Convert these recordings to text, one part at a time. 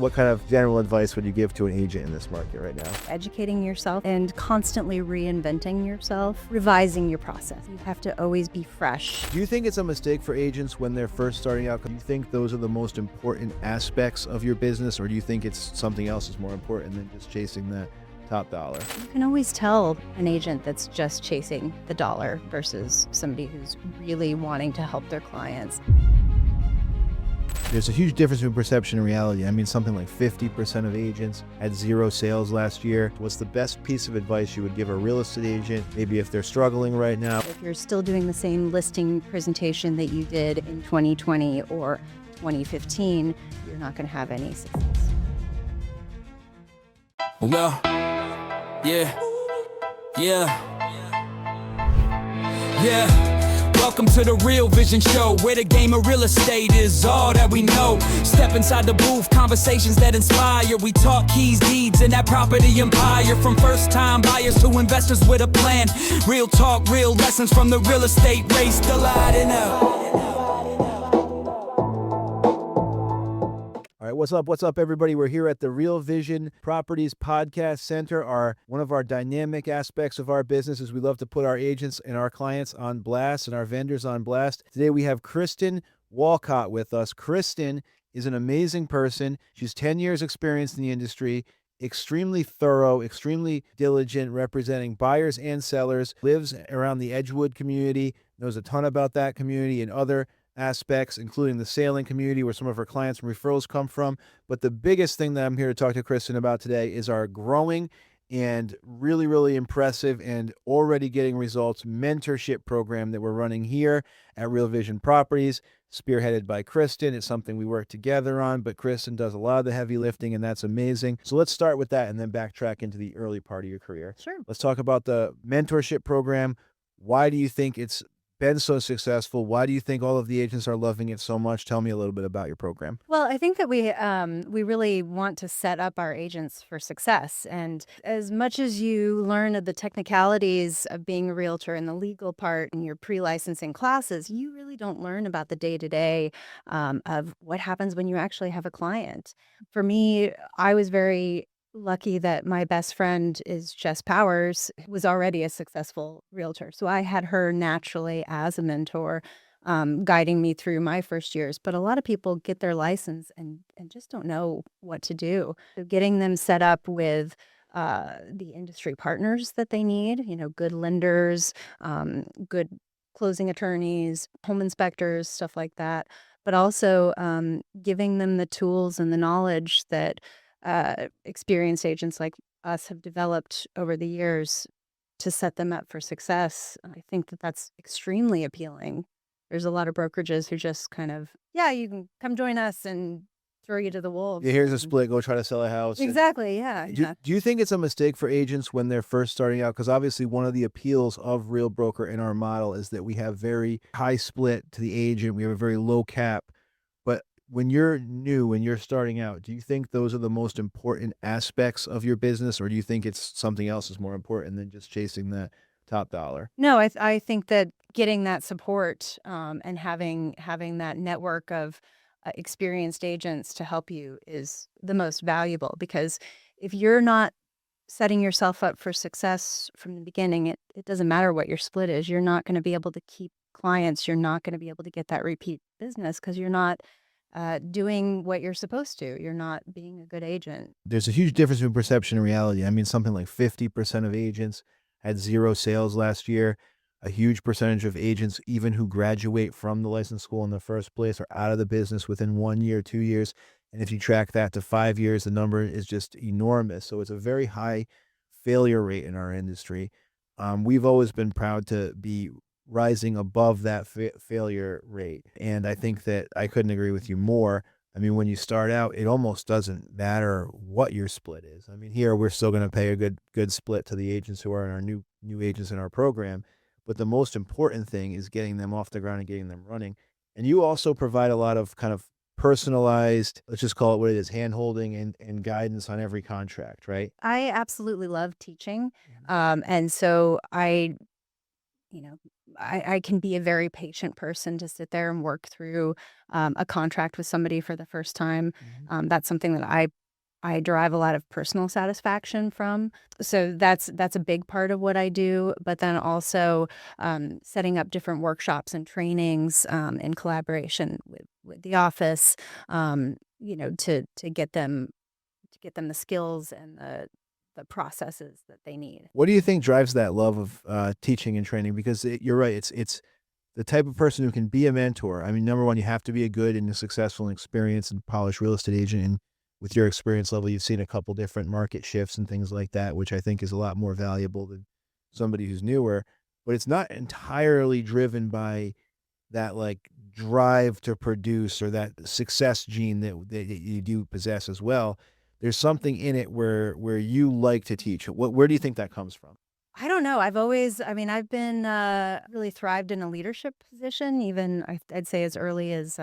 What kind of general advice would you give to an agent in this market right now? Educating yourself and constantly reinventing yourself, revising your process. You have to always be fresh. Do you think it's a mistake for agents when they're first starting out? Do you think those are the most important aspects of your business, or do you think it's something else is more important than just chasing that top dollar? You can always tell an agent that's just chasing the dollar versus somebody who's really wanting to help their clients. There's a huge difference between perception and reality. I mean, something like 50% of agents had 0 sales last year. What's the best piece of advice you would give a real estate agent, maybe if they're struggling right now? If you're still doing the same listing presentation that you did in 2020 or 2015, you're not going to have any success. Well, yeah. Welcome to the Real Vision Show, where the game of real estate is all that we know. Step inside the booth, conversations that inspire. We talk keys, deeds, and that property empire. From first-time buyers to investors with a plan. Real talk, real lessons from the real estate race. Delighting out. All right, what's up, everybody? We're here at the Real Vision Properties Podcast Center. One of our dynamic aspects of our business is we love to put our agents and our clients on blast and our vendors on blast. Today we have Kristin Walcott with us. Kristin is an amazing person. She's 10 years experience in the industry, extremely thorough, extremely diligent, representing buyers and sellers, lives around the Edgewood community, knows a ton about that community and other aspects, including the sailing community where some of our clients and referrals come from. But the biggest thing that I'm here to talk to Kristin about today is our growing and really, really impressive and already getting results mentorship program that we're running here at Real Vision Properties, spearheaded by Kristin. It's something we work together on, but Kristin does a lot of the heavy lifting, and that's amazing. So let's start with that and then backtrack into the early part of your career. Sure. Let's talk about the mentorship program. Why do you think it's been so successful? Why do you think all of the agents are loving it so much? Tell me a little bit about your program. Well, I think that we really want to set up our agents for success. And as much as you learn of the technicalities of being a realtor and the legal part in your pre-licensing classes, you really don't learn about the day-to-day of what happens when you actually have a client. For me, I was very lucky that my best friend is Jess Powers, who was already a successful realtor. So I had her naturally as a mentor, guiding me through my first years. But a lot of people get their license and just don't know what to do. So getting them set up with the industry partners that they need, good lenders, good closing attorneys, home inspectors, stuff like that. But also giving them the tools and the knowledge that experienced agents like us have developed over the years to set them up for success. I think that that's extremely appealing. There's a lot of brokerages who just kind of, you can come join us and throw you to the wolves. Yeah, here's a split, go try to sell a house. Exactly, yeah. Do you think it's a mistake for agents when they're first starting out? Because obviously one of the appeals of Real Broker in our model is that we have very high split to the agent. We have a very low cap. When you're new, when you're starting out, do you think those are the most important aspects of your business, or do you think it's something else is more important than just chasing that top dollar? No, I think that getting that support and having that network of experienced agents to help you is the most valuable, because if you're not setting yourself up for success from the beginning, it doesn't matter what your split is. You're not going to be able to keep clients. You're not going to be able to get that repeat business because you're not doing what you're supposed to. You're not being a good agent. There's a huge difference between perception and reality. I mean, something like 50% of agents had 0 sales last year. A huge percentage of agents, even who graduate from the license school in the first place, are out of the business within 1 year, 2 years. And if you track that to 5 years, the number is just enormous. So it's a very high failure rate in our industry. We've always been proud to be rising above that failure rate. And I think that I couldn't agree with you more. I mean, when you start out, it almost doesn't matter what your split is. I mean, here we're still going to pay a good split to the agents who are in our new agents in our program. But the most important thing is getting them off the ground and getting them running. And you also provide a lot of kind of personalized, let's just call it what it is, hand-holding and guidance on every contract, right? I absolutely love teaching. And so I can be a very patient person to sit there and work through a contract with somebody for the first time. That's something that I derive a lot of personal satisfaction from. So that's a big part of what I do. But then also setting up different workshops and trainings in collaboration with the office, to get them the skills and the processes that they need. What do you think drives that love of teaching and training? Because you're right, it's the type of person who can be a mentor. I mean, number one, you have to be a good and a successful and experienced and polished real estate agent. And with your experience level, you've seen a couple different market shifts and things like that, which I think is a lot more valuable than somebody who's newer. But it's not entirely driven by that like drive to produce or that success gene that you do possess as well. There's something in it where you like to teach. Where do you think that comes from? I don't know. I've been really thrived in a leadership position, even I'd say as early as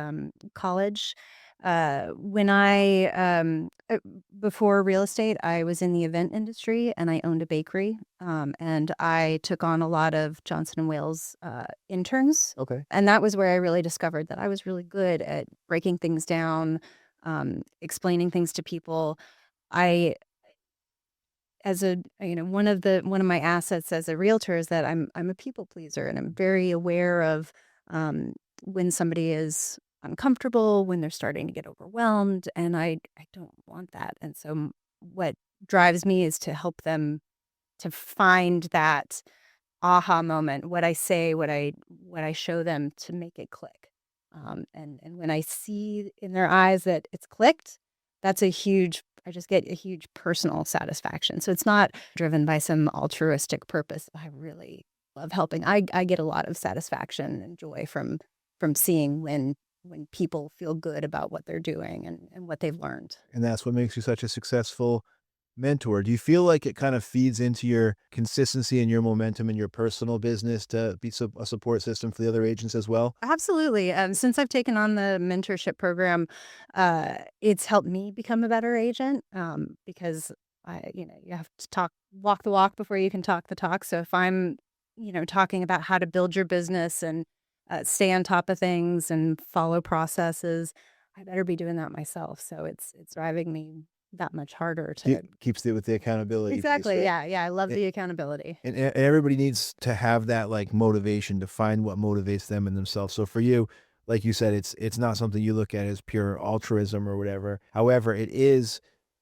college. When before real estate, I was in the event industry and I owned a bakery. And I took on a lot of Johnson & Wales interns. Okay. And that was where I really discovered that I was really good at breaking things down, explaining things to people. I as a one of my assets as a realtor is that I'm a people pleaser, and I'm very aware of when somebody is uncomfortable, when they're starting to get overwhelmed, and I don't want that. And so what drives me is to help them to find that aha moment, what I say, what I show them to make it click. And when I see in their eyes that it's clicked, I just get a huge personal satisfaction. So it's not driven by some altruistic purpose. I really love helping. I get a lot of satisfaction and joy from seeing when people feel good about what they're doing and what they've learned. And that's what makes you such a successful mentor. Do you feel like it kind of feeds into your consistency and your momentum in your personal business to be a support system for the other agents as well? Absolutely. Since I've taken on the mentorship program, it's helped me become a better agent because you have to walk the walk before you can talk the talk. So if I'm, talking about how to build your business and stay on top of things and follow processes, I better be doing that myself. So it's driving me that much harder to Keeps it with the accountability piece, exactly. right? Yeah. I love the accountability. And everybody needs to have that like motivation to find what motivates them in themselves. So for you, like you said, it's not something you look at as pure altruism or whatever. However, it is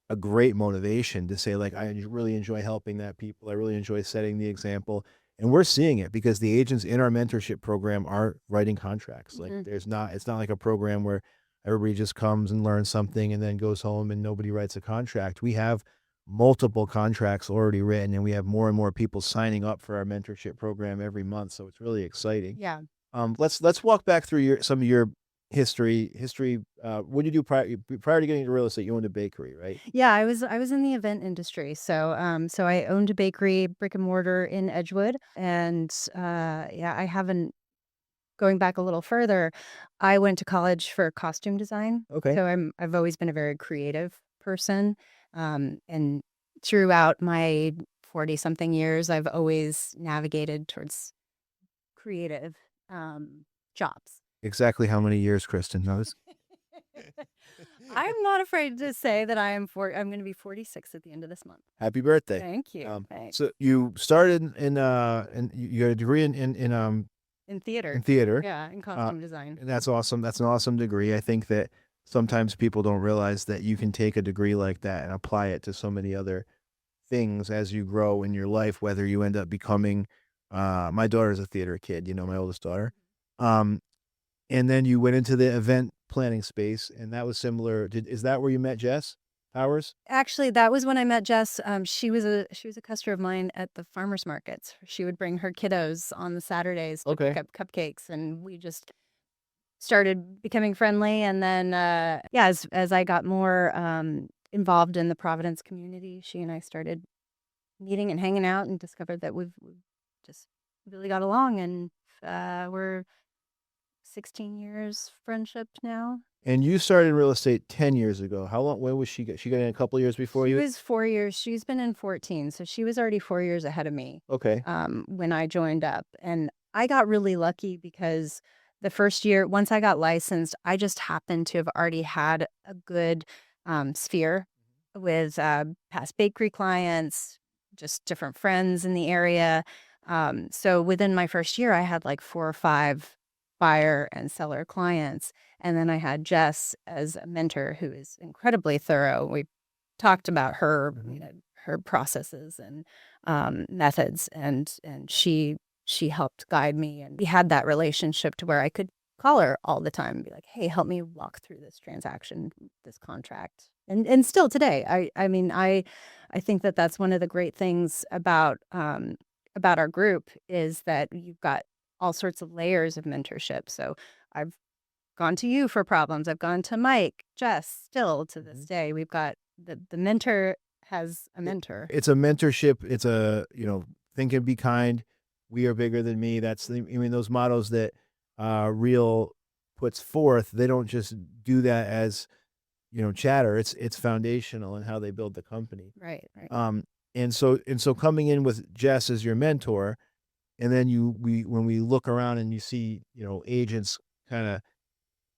a great motivation to say like, I really enjoy helping that people. I really enjoy setting the example. And we're seeing it because the agents in our mentorship program are writing contracts. Like it's not like a program where everybody just comes and learns something and then goes home and nobody writes a contract. We have multiple contracts already written, and we have more and more people signing up for our mentorship program every month. So it's really exciting. Yeah. Let's walk back through some of your history. What did you do prior to getting into real estate? You owned a bakery, right? Yeah, I was in the event industry. So so I owned a bakery, brick and mortar in Edgewood, and I haven't going back a little further, I went to college for costume design. Okay. So I've always been a very creative person. And throughout my 40-something years, I've always navigated towards creative jobs. Exactly how many years, Kristin? No, I'm not afraid to say that I'm going to be 46 at the end of this month. Happy birthday. Thank you. Thanks. So you started and you got a degree in theater. In theater. Yeah, in costume design. And that's awesome. That's an awesome degree. I think that sometimes people don't realize that you can take a degree like that and apply it to so many other things as you grow in your life, whether you end up becoming, my daughter's a theater kid, my oldest daughter. And then you went into the event planning space, and that was similar. Is that where you met Jess Powers? Actually, that was when I met Jess. She was a customer of mine at the farmers markets. She would bring her kiddos on the Saturdays to pick up cupcakes, and we just started becoming friendly. And then, as I got more involved in the Providence community, she and I started meeting and hanging out, and discovered that we've just really got along, and we're 16 years friendship now. And you started in real estate 10 years ago. How long? When was she? She got in a couple of years before you? She was 4 years. She's been in 14, so she was already 4 years ahead of me. Okay. When I joined up, and I got really lucky because the first year, once I got licensed, I just happened to have already had a good sphere with past bakery clients, just different friends in the area. So within my first year, I had like 4 or 5 buyer and seller clients. And then I had Jess as a mentor who is incredibly thorough. We talked about her, her processes and methods, and she helped guide me, and we had that relationship to where I could call her all the time and be like, "Hey, help me walk through this transaction, this contract." And still today, I mean, I think that that's one of the great things about our group is that you've got all sorts of layers of mentorship. So I've gone to you for problems. I've gone to Mike, Jess, still to this day. We've got the mentor has a mentor. It's a mentorship. It's a, think and be kind. We are bigger than me. Those mottos that Real puts forth, they don't just do that as, chatter. It's foundational in how they build the company. Right. And so coming in with Jess as your mentor, and then when we look around and you see, agents kind of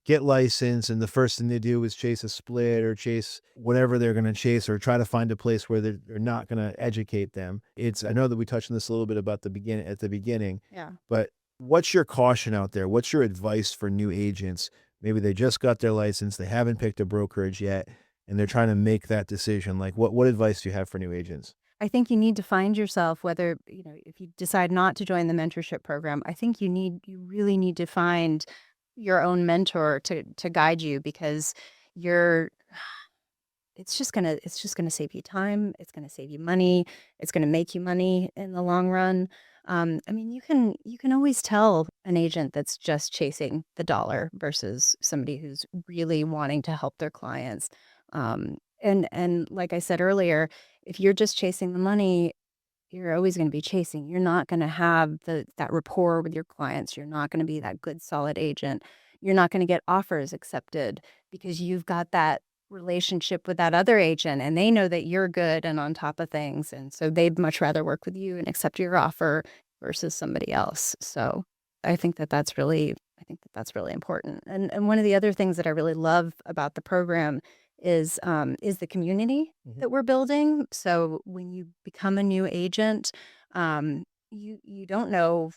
get licensed, and the first thing they do is chase a split or chase whatever they're going to chase, or try to find a place where they're not going to educate them. I know that we touched on this a little bit at the beginning. Yeah. But what's your caution out there? What's your advice for new agents? Maybe they just got their license, they haven't picked a brokerage yet, and they're trying to make that decision. Like, what advice do you have for new agents? I think you need to find yourself, whether, if you decide not to join the mentorship program, I think you really need to find your own mentor to guide you, because it's just gonna save you time. It's gonna save you money. It's gonna make you money in the long run. You can always tell an agent that's just chasing the dollar versus somebody who's really wanting to help their clients. And like I said earlier, if you're just chasing the money, you're always going to be chasing. You're not going to have that rapport with your clients. You're not going to be that good, solid agent. You're not going to get offers accepted because you've got that relationship with that other agent, and they know that you're good and on top of things. And so they'd much rather work with you and accept your offer versus somebody else. So I think that's really important. And one of the other things that I really love about the program is the community that we're building. So when you become a new agent, you don't know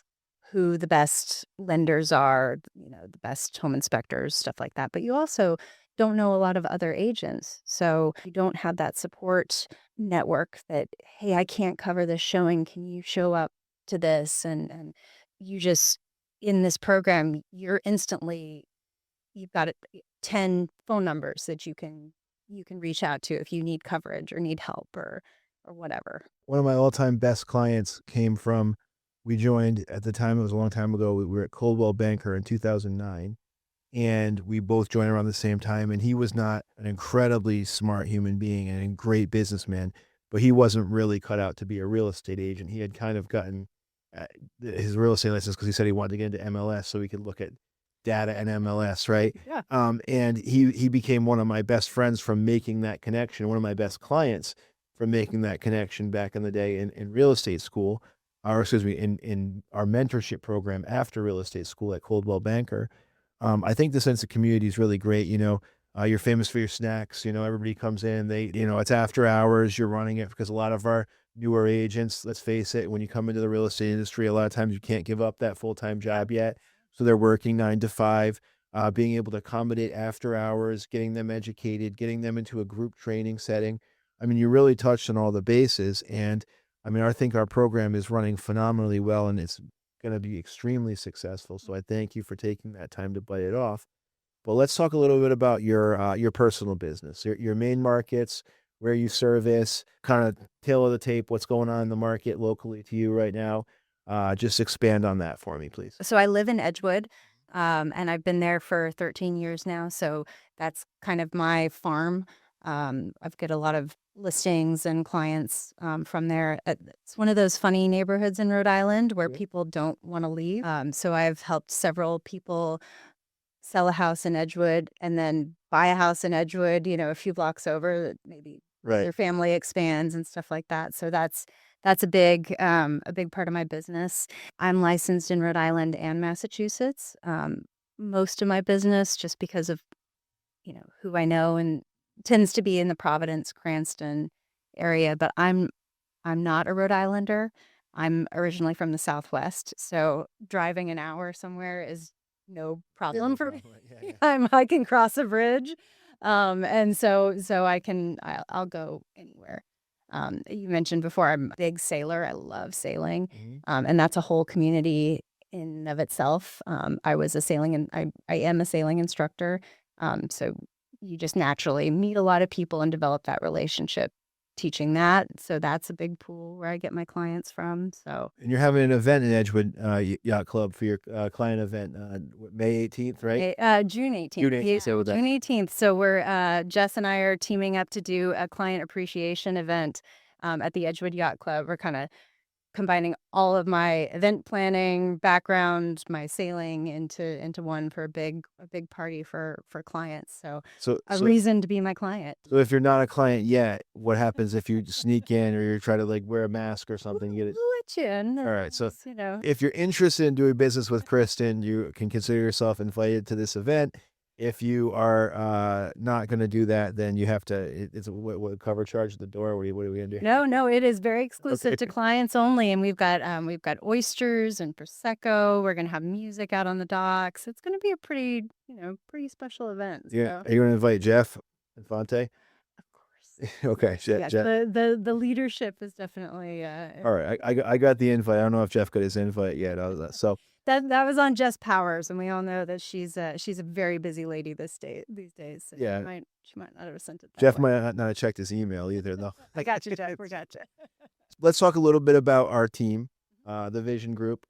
who the best lenders are, the best home inspectors, stuff like that. But you also don't know a lot of other agents. So you don't have that support network that, hey, I can't cover this showing. Can you show up to this? And you just, in this program, you've got 10 phone numbers that you can reach out to if you need coverage or need help or whatever. One of my all-time best clients came from, we joined at the time, it was a long time ago, we were at Coldwell Banker in 2009, and we both joined around the same time. And he was not an incredibly smart human being and a great businessman, but he wasn't really cut out to be a real estate agent. He had kind of gotten his real estate license because he said he wanted to get into MLS so he could look at data and MLS, right? Yeah. And he became one of my best friends from making that connection, one of my best clients from making that connection back in the day in real estate school, or excuse me, in our mentorship program after real estate school at Coldwell Banker. I think the sense of community is really great. You're famous for your snacks. Everybody comes in, it's after hours, you're running it, because a lot of our newer agents, let's face it, when you come into the real estate industry, a lot of times you can't give up that full-time job yet. So they're working 9 to 5, being able to accommodate after hours, getting them educated, getting them into a group training setting. You really touched on all the bases. And I think our program is running phenomenally well, and it's going to be extremely successful. So I thank you for taking that time to bite it off. But let's talk a little bit about your personal business, your main markets, where you service, kind of tail of the tape, what's going on in the market locally to you right now. Just expand on that for me, please. So I live in Edgewood, and I've been there for 13 years now. So that's kind of my farm. I've got a lot of listings and clients from there. It's one of those funny neighborhoods in Rhode Island where people don't want to leave. So I've helped several people sell a house in Edgewood and then buy a house in Edgewood, a few blocks over, that maybe Right. their family expands and stuff like that. So that's that's a big part of my business. I'm licensed in Rhode Island and Massachusetts. Most of my business, just because of who I know, and tends to be in the Providence, Cranston area. But I'm not a Rhode Islander. I'm originally from the Southwest, so driving an hour somewhere is no problem for me. I can cross a bridge, and so I'll go anywhere. You mentioned before, I'm a big sailor. I love sailing, and that's a whole community in and of itself. I was a sailing and I am a sailing instructor, so you just naturally meet a lot of people and develop that relationship teaching that. So that's a big pool where I get my clients from. So, And you're having an event in Edgewood Yacht Club for your client event May 18th, right? June 18th. June 18th. So that, June 18th. So we're Jess and I are teaming up to do a client appreciation event at the Edgewood Yacht Club. We're kind of combining all of my event planning background, my sailing into one for a big party for clients. So a reason to be my client. So if you're not a client yet, what happens if you sneak in or you try to like wear a mask or something? We'll let you in. All right. So if you're interested in doing business with Kristin, you can consider yourself invited to this event. If you are not going to do that, then you have to. It's what cover charge at the door. What are we going to do? No, it is very exclusive to clients only, and we've got oysters and prosecco. We're going to have music out on the docks. It's going to be a pretty special event. Yeah, are you going to invite Jeff Infante? Of course. Okay, Jeff. The leadership is definitely. All right, I got the invite. I don't know if Jeff got his invite yet. So. That was on Jess Powers, and we all know that she's a very busy lady these days. So yeah, she might not have sent it. Jeff might not have checked his email either, though. I got you, Jeff. We got you. Let's talk a little bit about our team, the Vision Group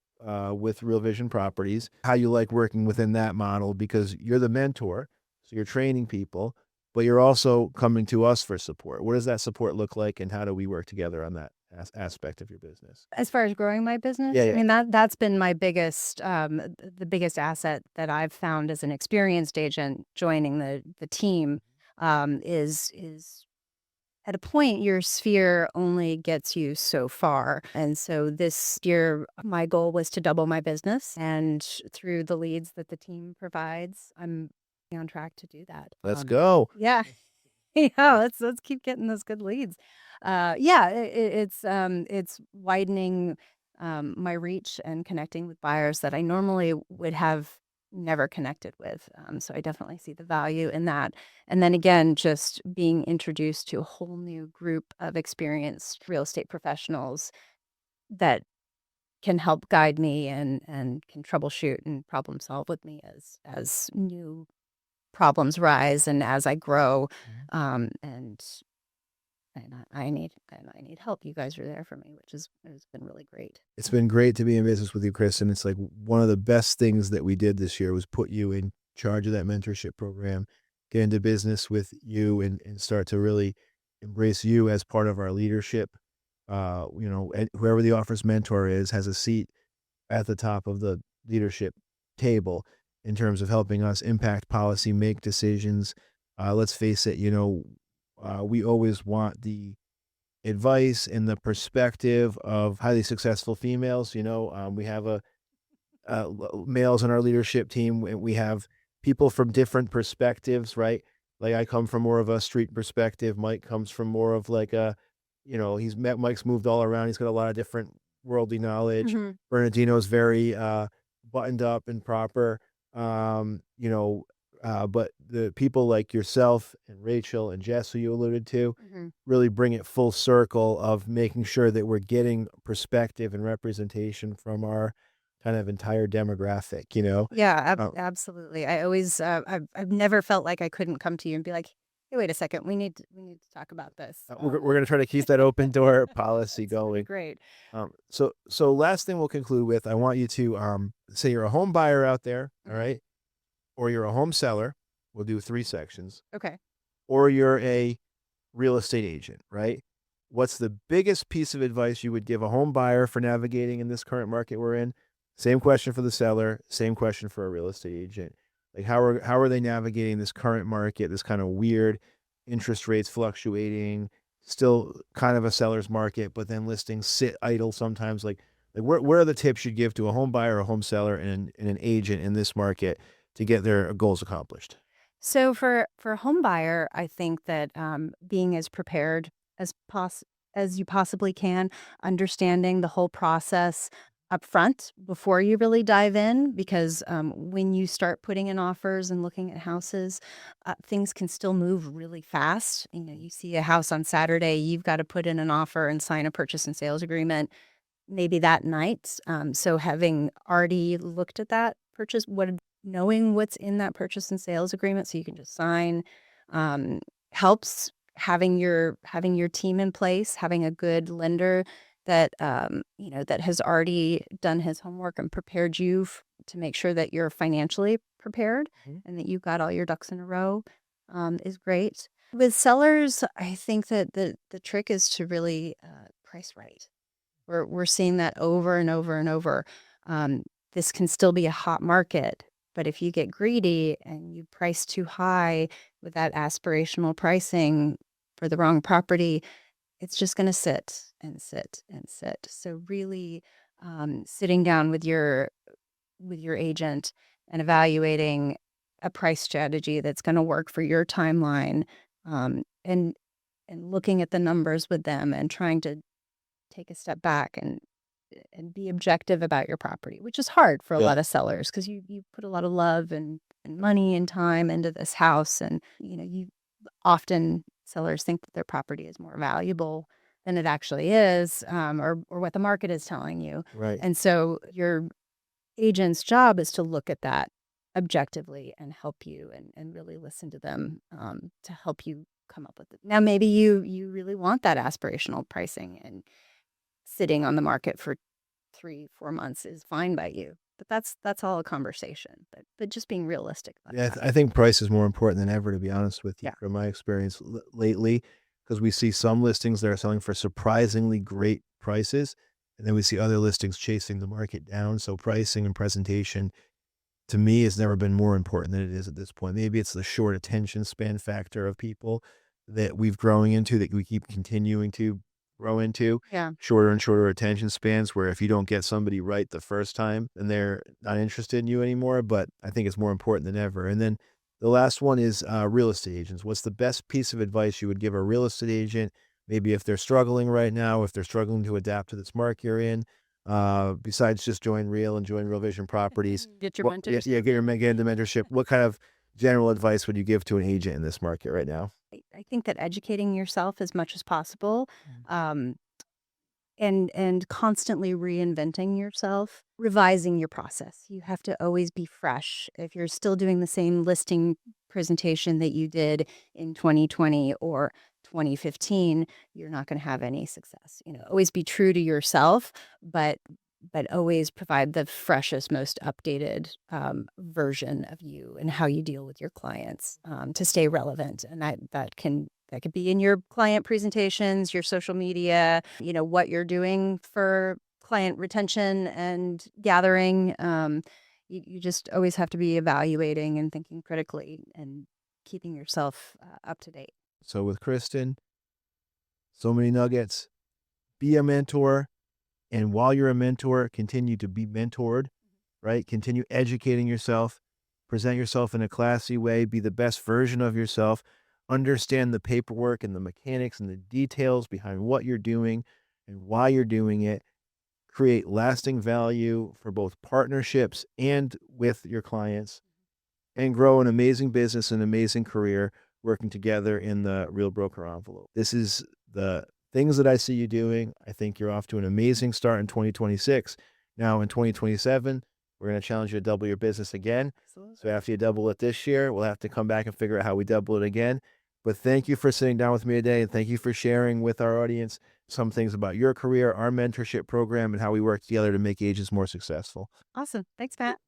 with Real Vision Properties. How you like working within that model, because you're the mentor, so you're training people, but you're also coming to us for support. What does that support look like, and how do we work together on that aspect of your business? As far as growing my business, yeah. I mean that's been my biggest, the biggest asset that I've found as an experienced agent joining the team, is at a point your sphere only gets you so far, and so this year my goal was to double my business, and through the leads that the team provides, I'm on track to do that. Let's go. Yeah. Yeah, let's keep getting those good leads. It's widening my reach and connecting with buyers that I normally would have never connected with. So I definitely see the value in that. And then again, just being introduced to a whole new group of experienced real estate professionals that can help guide me and can troubleshoot and problem solve with me as new problems rise and as I grow, and I need help. You guys are there for me, which has been really great. It's been great to be in business with you, Kristin. It's like one of the best things that we did this year was put you in charge of that mentorship program, get into business with you, and start to really embrace you as part of our leadership. And whoever the office mentor is has a seat at the top of the leadership table in terms of helping us impact policy, make decisions. Let's face it, we always want the advice and the perspective of highly successful females. We have males on our leadership team. We have people from different perspectives, right? Like I come from more of a street perspective. Mike comes from more of like Mike's moved all around. He's got a lot of different worldly knowledge. Mm-hmm. Bernardino's very buttoned up and proper. But the people like yourself and Rachel and Jess, who you alluded to, really bring it full circle of making sure that we're getting perspective and representation from our kind of entire demographic, Yeah, absolutely. I always, I've never felt like I couldn't come to you and be like, hey, wait a second, we need to talk about this. We're going to try to keep that open door policy going. Great. So last thing we'll conclude with, I want you to say you're a home buyer out there, all right? Or you're a home seller. We'll do 3 sections. Okay. Or you're a real estate agent, right? What's the biggest piece of advice you would give a home buyer for navigating in this current market we're in? Same question for the seller, same question for a real estate agent. Like how are they navigating this current market, this kind of weird interest rates fluctuating, still kind of a seller's market, but then listings sit idle sometimes. Like where are the tips you'd give to a home buyer, a home seller, and an agent in this market to get their goals accomplished? So for a home buyer, I think that being as prepared as you possibly can, understanding the whole process up front before you really dive in, because when you start putting in offers and looking at houses, things can still move really fast. You see a house on Saturday, you've got to put in an offer and sign a purchase and sales agreement maybe that night. So having already looked at that purchase, knowing what's in that purchase and sales agreement, so you can just sign, helps. Having your team in place, having a good lender that that has already done his homework and prepared you to make sure that you're financially prepared and that you've got all your ducks in a row, is great. With sellers, I think that the trick is to really price right. We're seeing that over and over and over. This can still be a hot market, but if you get greedy and you price too high with that aspirational pricing for the wrong property, it's just going to sit and sit and sit. So really sitting down with your agent and evaluating a price strategy that's going to work for your timeline, and looking at the numbers with them and trying to take a step back and be objective about your property, which is hard for a lot of sellers because you put a lot of love and money and time into this house, and you often sellers think that their property is more valuable than it actually is, or what the market is telling you. Right. And so your agent's job is to look at that objectively and help you and really listen to them, to help you come up with it. Now, maybe you really want that aspirational pricing, and sitting on the market for 3-4 months is fine by you. But that's all a conversation. But just being realistic about that. I think price is more important than ever, to be honest with you, Yeah. from my experience lately, because we see some listings that are selling for surprisingly great prices, and then we see other listings chasing the market down. So pricing and presentation, to me, has never been more important than it is at this point. Maybe it's the short attention span factor of people that we've growing into, that we keep continuing to grow into. Yeah. Shorter and shorter attention spans, where if you don't get somebody right the first time, then they're not interested in you anymore. But I think it's more important than ever. And then the last one is real estate agents. What's the best piece of advice you would give a real estate agent, maybe if they're struggling right now, if they're struggling to adapt to this market you're in, besides just join Real and join Real Vision Properties? Get your mentorship. Get into mentorship. What kind of general advice would you give to an agent in this market right now? I think that educating yourself as much as possible, and constantly reinventing yourself, revising your process. You have to always be fresh. If you're still doing the same listing presentation that you did in 2020 or 2015, you're not going to have any success. Always be true to yourself, but always provide the freshest, most updated version of you and how you deal with your clients, to stay relevant. And that could be in your client presentations, your social media, what you're doing for client retention and gathering. You just always have to be evaluating and thinking critically and keeping yourself up to date. So with Kristin, so many nuggets. Be a mentor. And while you're a mentor, continue to be mentored, right? Continue educating yourself, present yourself in a classy way, be the best version of yourself, understand the paperwork and the mechanics and the details behind what you're doing and why you're doing it, create lasting value for both partnerships and with your clients, and grow an amazing business, an amazing career working together in the Real Broker envelope. This is the things that I see you doing. I think you're off to an amazing start in 2026. Now in 2027, we're going to challenge you to double your business again. Absolutely. So after you double it this year, we'll have to come back and figure out how we double it again. But thank you for sitting down with me today, and thank you for sharing with our audience some things about your career, our mentorship program, and how we work together to make agents more successful. Awesome. Thanks, Matt.